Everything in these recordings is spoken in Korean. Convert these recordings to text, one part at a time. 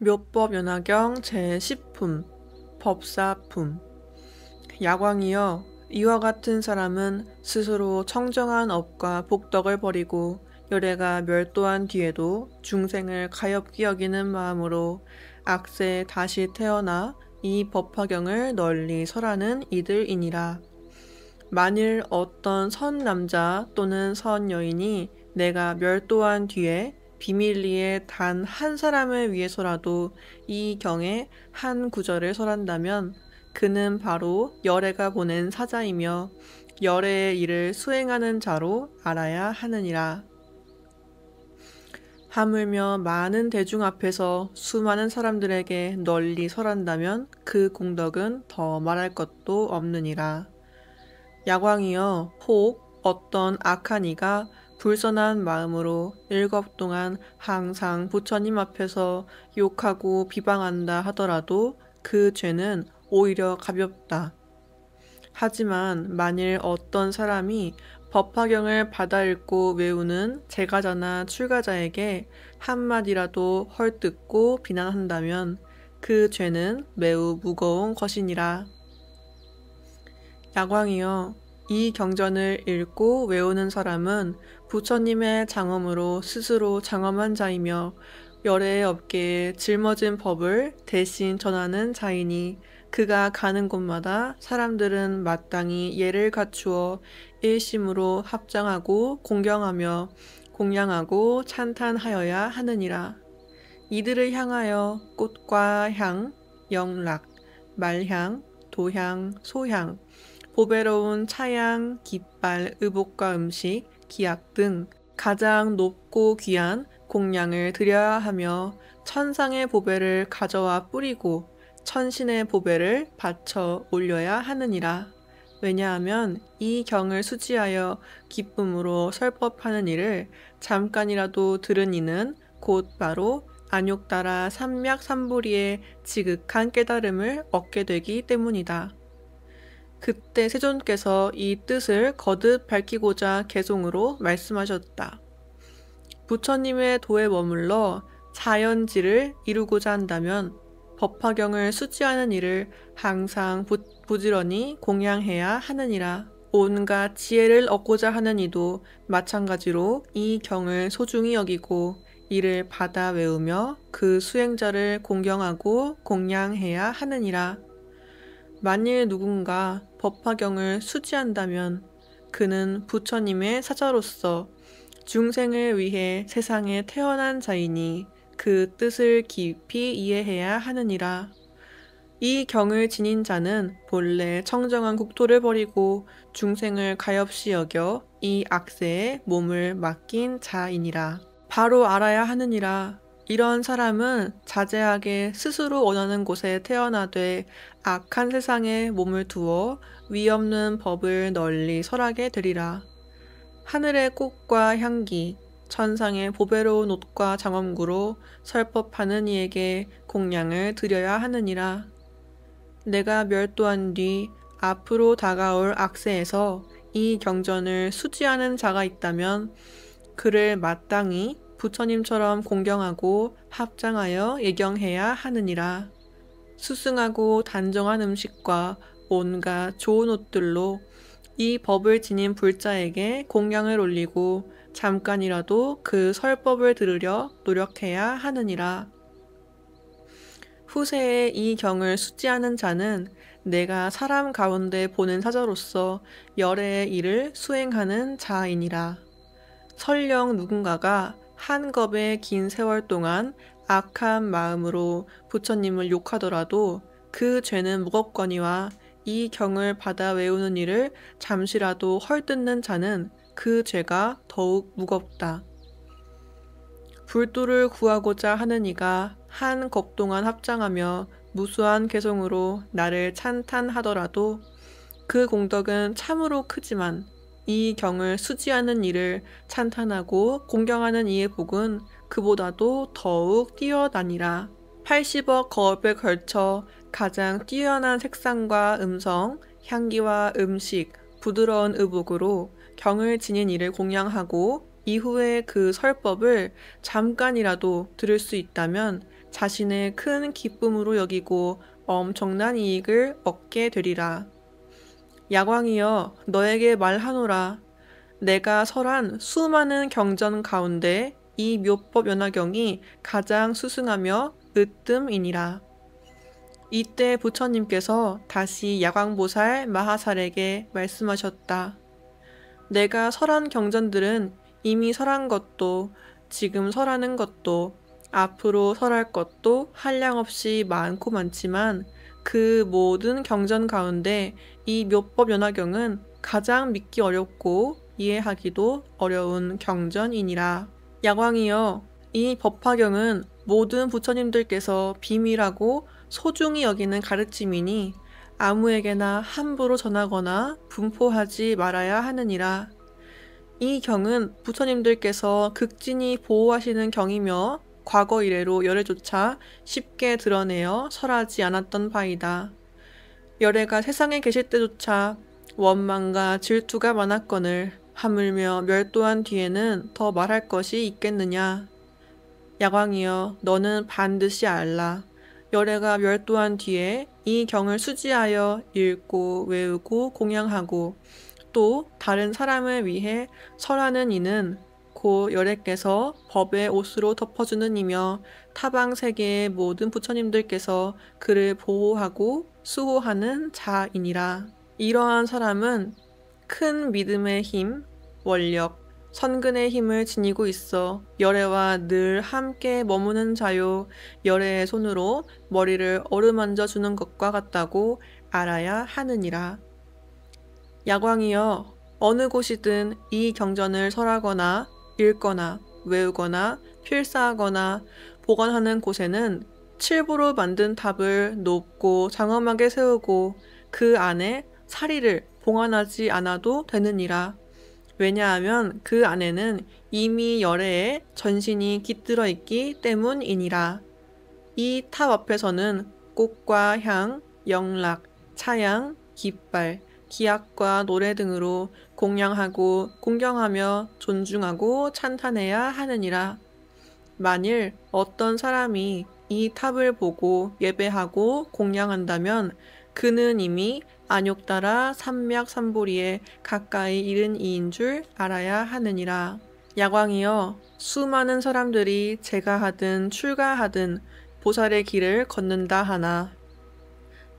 묘법연화경 제10품 법사품. 야광이여, 이와 같은 사람은 스스로 청정한 업과 복덕을 버리고 열애가 멸도한 뒤에도 중생을 가엾게 여기는 마음으로 악세에 다시 태어나 이 법화경을 널리 설하는 이들이니라. 만일 어떤 선 남자 또는 선 여인이 내가 멸도한 뒤에 비밀리에 단 한 사람을 위해서라도 이 경에 한 구절을 설한다면 그는 바로 열애가 보낸 사자이며 열애의 일을 수행하는 자로 알아야 하느니라. 하물며 많은 대중 앞에서 수많은 사람들에게 널리 설한다면 그 공덕은 더 말할 것도 없느니라. 야광이여, 혹 어떤 악한 이가 불선한 마음으로 7 동안 항상 부처님 앞에서 욕하고 비방한다 하더라도 그 죄는 오히려 가볍다. 하지만 만일 어떤 사람이 법화경을 받아 읽고 외우는 제가자나 출가자에게 한마디라도 헐뜯고 비난한다면 그 죄는 매우 무거운 것이니라. 야광이여, 이 경전을 읽고 외우는 사람은 부처님의 장엄으로 스스로 장엄한 자이며 열애의 업계에 짊어진 법을 대신 전하는 자이니 그가 가는 곳마다 사람들은 마땅히 예를 갖추어 일심으로 합장하고 공경하며 공양하고 찬탄하여야 하느니라. 이들을 향하여 꽃과 향, 영락, 말향, 도향, 소향, 보배로운 차양, 깃발, 의복과 음식, 기약 등 가장 높고 귀한 공양을 드려야 하며 천상의 보배를 가져와 뿌리고 천신의 보배를 바쳐 올려야 하느니라. 왜냐하면 이 경을 수지하여 기쁨으로 설법하는 일을 잠깐이라도 들은 이는 곧 바로 안욕따라 삼맥삼보리의 지극한 깨달음을 얻게 되기 때문이다. 그때 세존께서 이 뜻을 거듭 밝히고자 개송으로 말씀하셨다. 부처님의 도에 머물러 자연지를 이루고자 한다면 법화경을 수지하는 일을 항상 부지런히 공양해야 하느니라. 온갖 지혜를 얻고자 하는 이도 마찬가지로 이 경을 소중히 여기고 이를 받아 외우며 그 수행자를 공경하고 공양해야 하느니라. 만일 누군가 법화경을 수지한다면 그는 부처님의 사자로서 중생을 위해 세상에 태어난 자이니 그 뜻을 깊이 이해해야 하느니라. 이 경을 지닌 자는 본래 청정한 국토를 버리고 중생을 가엾이 여겨 이 악세에 몸을 맡긴 자이니라. 바로 알아야 하느니라. 이런 사람은 자제하게 스스로 원하는 곳에 태어나되 악한 세상에 몸을 두어 위없는 법을 널리 설하게 되리라. 하늘의 꽃과 향기, 천상의 보배로운 옷과 장엄구로 설법하는 이에게 공양을 드려야 하느니라. 내가 멸도한 뒤 앞으로 다가올 악세에서 이 경전을 수지하는 자가 있다면 그를 마땅히 부처님처럼 공경하고 합장하여 예경해야 하느니라. 수승하고 단정한 음식과 온갖 좋은 옷들로 이 법을 지닌 불자에게 공양을 올리고 잠깐이라도 그 설법을 들으려 노력해야 하느니라. 후세에 이 경을 수지하는 자는 내가 사람 가운데 보낸 사자로서 열애의 일을 수행하는 자이니라. 설령 누군가가 한 겁의 긴 세월 동안 악한 마음으로 부처님을 욕하더라도 그 죄는 무겁거니와 이 경을 받아 외우는 일을 잠시라도 헐뜯는 자는 그 죄가 더욱 무겁다. 불도를 구하고자 하는 이가 한 겁 동안 합장하며 무수한 개성으로 나를 찬탄하더라도 그 공덕은 참으로 크지만 이 경을 수지하는 이를 찬탄하고 공경하는 이의 복은 그보다도 더욱 뛰어나니라. 80억 겁에 걸쳐 가장 뛰어난 색상과 음성, 향기와 음식, 부드러운 의복으로 경을 지닌 이를 공양하고 이후에 그 설법을 잠깐이라도 들을 수 있다면 자신의 큰 기쁨으로 여기고 엄청난 이익을 얻게 되리라. 야광이여, 너에게 말하노라. 내가 설한 수많은 경전 가운데 이 묘법 연화경이 가장 수승하며 으뜸이니라. 이때 부처님께서 다시 야광보살 마하살에게 말씀하셨다. 내가 설한 경전들은 이미 설한 것도, 지금 설하는 것도, 앞으로 설할 것도 한량없이 많고 많지만 그 모든 경전 가운데 이 묘법 연화경은 가장 믿기 어렵고 이해하기도 어려운 경전이니라. 야광이여, 이 법화경은 모든 부처님들께서 비밀하고 소중히 여기는 가르침이니 아무에게나 함부로 전하거나 분포하지 말아야 하느니라. 이 경은 부처님들께서 극진히 보호하시는 경이며 과거 이래로 열애조차 쉽게 드러내어 설하지 않았던 바이다. 열애가 세상에 계실 때조차 원망과 질투가 많았거늘 하물며 멸도한 뒤에는 더 말할 것이 있겠느냐. 야광이여, 너는 반드시 알라. 열애가 멸도한 뒤에 이 경을 수지하여 읽고 외우고 공양하고 또 다른 사람을 위해 설하는 이는 고 열애께서 법의 옷으로 덮어주는 이며 타방 세계의 모든 부처님들께서 그를 보호하고 수호하는 자이니라. 이러한 사람은 큰 믿음의 힘, 원력, 선근의 힘을 지니고 있어 열애와 늘 함께 머무는 자요, 열애의 손으로 머리를 어루만져 주는 것과 같다고 알아야 하느니라. 야광이여, 어느 곳이든 이 경전을 설하거나 읽거나 외우거나 필사하거나 보관하는 곳에는 칠부로 만든 탑을 높고 장엄하게 세우고 그 안에 사리를 봉안하지 않아도 되느니라. 왜냐하면 그 안에는 이미 열애에 전신이 깃들어 있기 때문이니라. 이 탑 앞에서는 꽃과 향, 영락, 차양, 깃발, 기악과 노래 등으로 공양하고 공경하며 존중하고 찬탄해야 하느니라. 만일 어떤 사람이 이 탑을 보고 예배하고 공양한다면 그는 이미 안욕따라 삼맥삼보리에 가까이 이른 이인 줄 알아야 하느니라. 야광이여, 수많은 사람들이 제가하든 출가하든 보살의 길을 걷는다 하나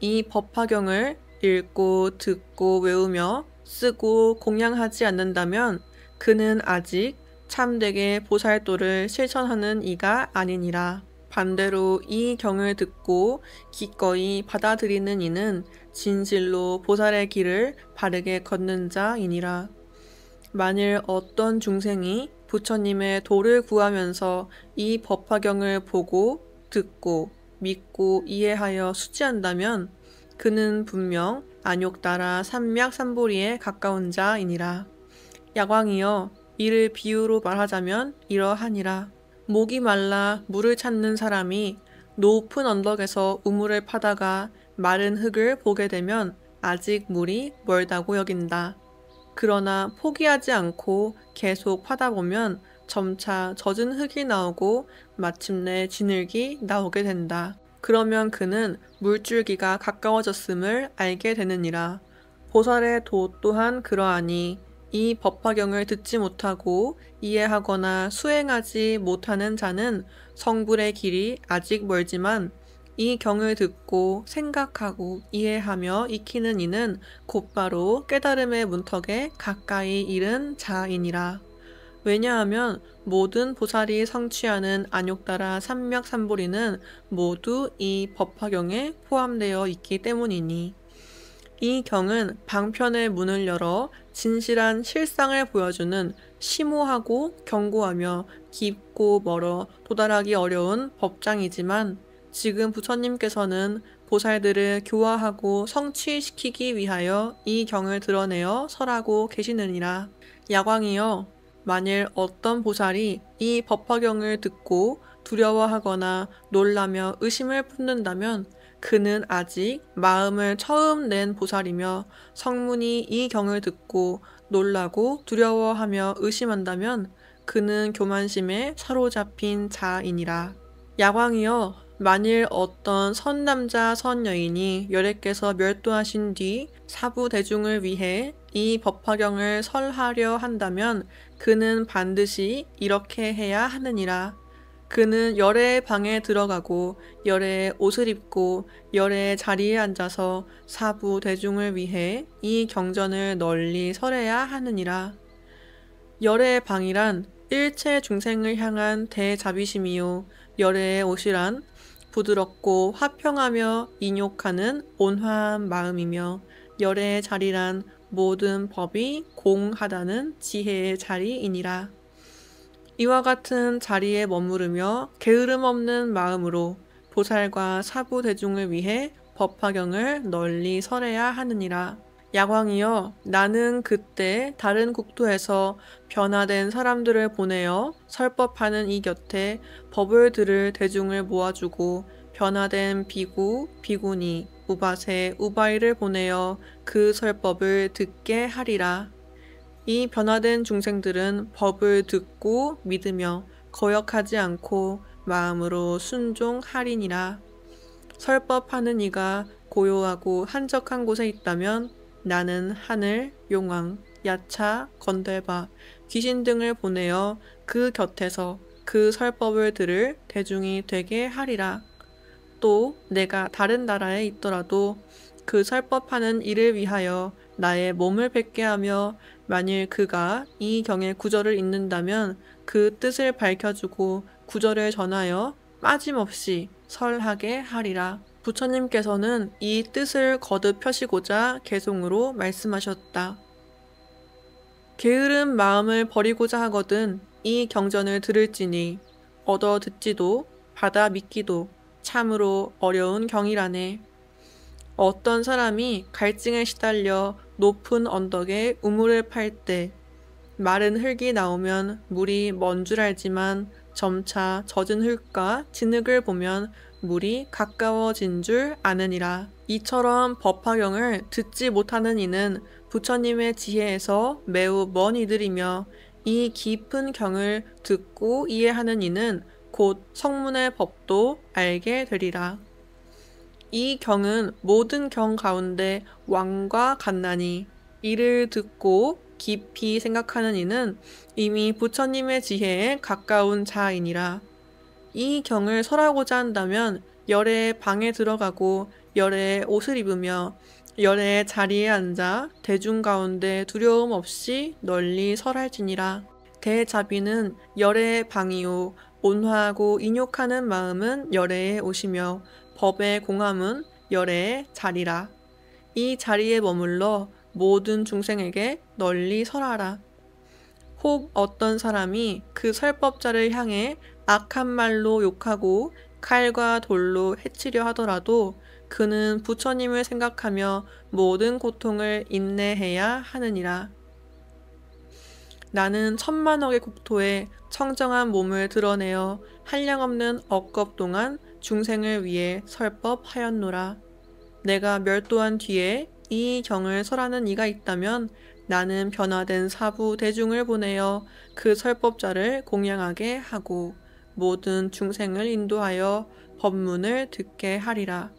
이 법화경을 읽고 듣고 외우며 쓰고 공양하지 않는다면 그는 아직 참되게 보살도를 실천하는 이가 아니니라. 반대로 이 경을 듣고 기꺼이 받아들이는 이는 진실로 보살의 길을 바르게 걷는 자이니라. 만일 어떤 중생이 부처님의 도를 구하면서 이 법화경을 보고 듣고 믿고 이해하여 수지한다면 그는 분명 안욕따라 삼맥삼보리에 가까운 자이니라. 야광이여, 이를 비유로 말하자면 이러하니라. 목이 말라 물을 찾는 사람이 높은 언덕에서 우물을 파다가 마른 흙을 보게 되면 아직 물이 멀다고 여긴다. 그러나 포기하지 않고 계속 파다 보면 점차 젖은 흙이 나오고 마침내 진흙이 나오게 된다. 그러면 그는 물줄기가 가까워졌음을 알게 되느니라. 보살의 도 또한 그러하니 이 법화경을 듣지 못하고 이해하거나 수행하지 못하는 자는 성불의 길이 아직 멀지만 이 경을 듣고 생각하고 이해하며 익히는 이는 곧바로 깨달음의 문턱에 가까이 이른 자이니라. 왜냐하면 모든 보살이 성취하는 안욕따라 삼맥삼보리는 모두 이 법화경에 포함되어 있기 때문이니 이 경은 방편의 문을 열어 진실한 실상을 보여주는 심오하고 견고하며 깊고 멀어 도달하기 어려운 법장이지만 지금 부처님께서는 보살들을 교화하고 성취시키기 위하여 이 경을 드러내어 설하고 계시느니라. 야광이여, 만일 어떤 보살이 이 법화경을 듣고 두려워하거나 놀라며 의심을 품는다면 그는 아직 마음을 처음 낸 보살이며 성문이 이 경을 듣고 놀라고 두려워하며 의심한다면 그는 교만심에 사로잡힌 자이니라. 야광이여, 만일 어떤 선남자 선여인이 여래께서 멸도하신 뒤 사부 대중을 위해 이 법화경을 설하려 한다면 그는 반드시 이렇게 해야 하느니라. 그는 열애의 방에 들어가고 열애의 옷을 입고 열애의 자리에 앉아서 사부 대중을 위해 이 경전을 널리 설해야 하느니라. 열애의 방이란 일체 중생을 향한 대자비심이요 열애의 옷이란 부드럽고 화평하며 인욕하는 온화한 마음이며 열애의 자리란 모든 법이 공하다는 지혜의 자리이니라. 이와 같은 자리에 머무르며 게으름 없는 마음으로 보살과 사부 대중을 위해 법화경을 널리 설해야 하느니라. 야광이여, 나는 그때 다른 국토에서 변화된 사람들을 보내어 설법하는 이 곁에 법을 들을 대중을 모아주고 변화된 비구, 비구니, 우바세, 우바이를 보내어 그 설법을 듣게 하리라. 이 변화된 중생들은 법을 듣고 믿으며 거역하지 않고 마음으로 순종하리니라. 설법하는 이가 고요하고 한적한 곳에 있다면 나는 하늘, 용왕, 야차, 건달바, 귀신 등을 보내어 그 곁에서 그 설법을 들을 대중이 되게 하리라. 또 내가 다른 나라에 있더라도 그 설법하는 이를 위하여 나의 몸을 뱉게 하며 만일 그가 이 경의 구절을 읽는다면 그 뜻을 밝혀주고 구절을 전하여 빠짐없이 설하게 하리라. 부처님께서는 이 뜻을 거듭 펴시고자 개송으로 말씀하셨다. 게으른 마음을 버리고자 하거든 이 경전을 들을지니 얻어 듣지도 받아 믿기도 참으로 어려운 경이라네. 어떤 사람이 갈증에 시달려 높은 언덕에 우물을 팔 때 마른 흙이 나오면 물이 먼 줄 알지만 점차 젖은 흙과 진흙을 보면 물이 가까워진 줄 아느니라. 이처럼 법화경을 듣지 못하는 이는 부처님의 지혜에서 매우 먼 이들이며 이 깊은 경을 듣고 이해하는 이는 곧 성문의 법도 알게 되리라. 이 경은 모든 경 가운데 왕과 같나니 이를 듣고 깊이 생각하는 이는 이미 부처님의 지혜에 가까운 자이니라. 이 경을 설하고자 한다면 열애의 방에 들어가고 열애의 옷을 입으며 열애의 자리에 앉아 대중 가운데 두려움 없이 널리 설할지니라. 대자비는 열애의 방이요 온화하고 인욕하는 마음은 열애의 옷이며 법의 공함은 열애의 자리라. 이 자리에 머물러 모든 중생에게 널리 설하라. 혹 어떤 사람이 그 설법자를 향해 악한 말로 욕하고 칼과 돌로 해치려 하더라도 그는 부처님을 생각하며 모든 고통을 인내해야 하느니라. 나는 천만억의 국토에 청정한 몸을 드러내어 한량없는 억겁 동안 중생을 위해 설법하였노라. 내가 멸도한 뒤에 이 경을 설하는 이가 있다면 나는 변화된 사부 대중을 보내어 그 설법자를 공양하게 하고 모든 중생을 인도하여 법문을 듣게 하리라.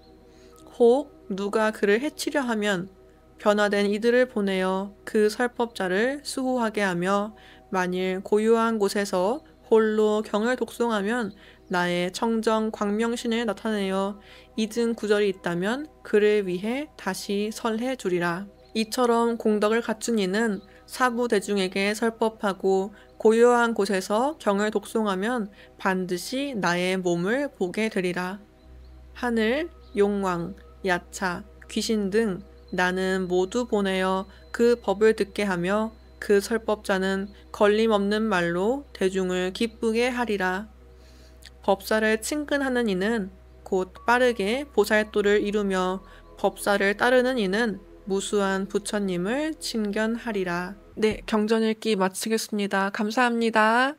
혹 누가 그를 해치려 하면 변화된 이들을 보내어 그 설법자를 수호하게 하며 만일 고요한 곳에서 홀로 경을 독송하면 나의 청정 광명신을 나타내어 잊은 구절이 있다면 그를 위해 다시 설해 주리라. 이처럼 공덕을 갖춘 이는 사부 대중에게 설법하고 고요한 곳에서 경을 독송하면 반드시 나의 몸을 보게 되리라. 하늘, 용왕, 야차, 귀신 등 나는 모두 보내어 그 법을 듣게 하며 그 설법자는 걸림없는 말로 대중을 기쁘게 하리라. 법사를 친근하는 이는 곧 빠르게 보살도를 이루며 법사를 따르는 이는 무수한 부처님을 친견하리라. 네, 경전 읽기 마치겠습니다. 감사합니다.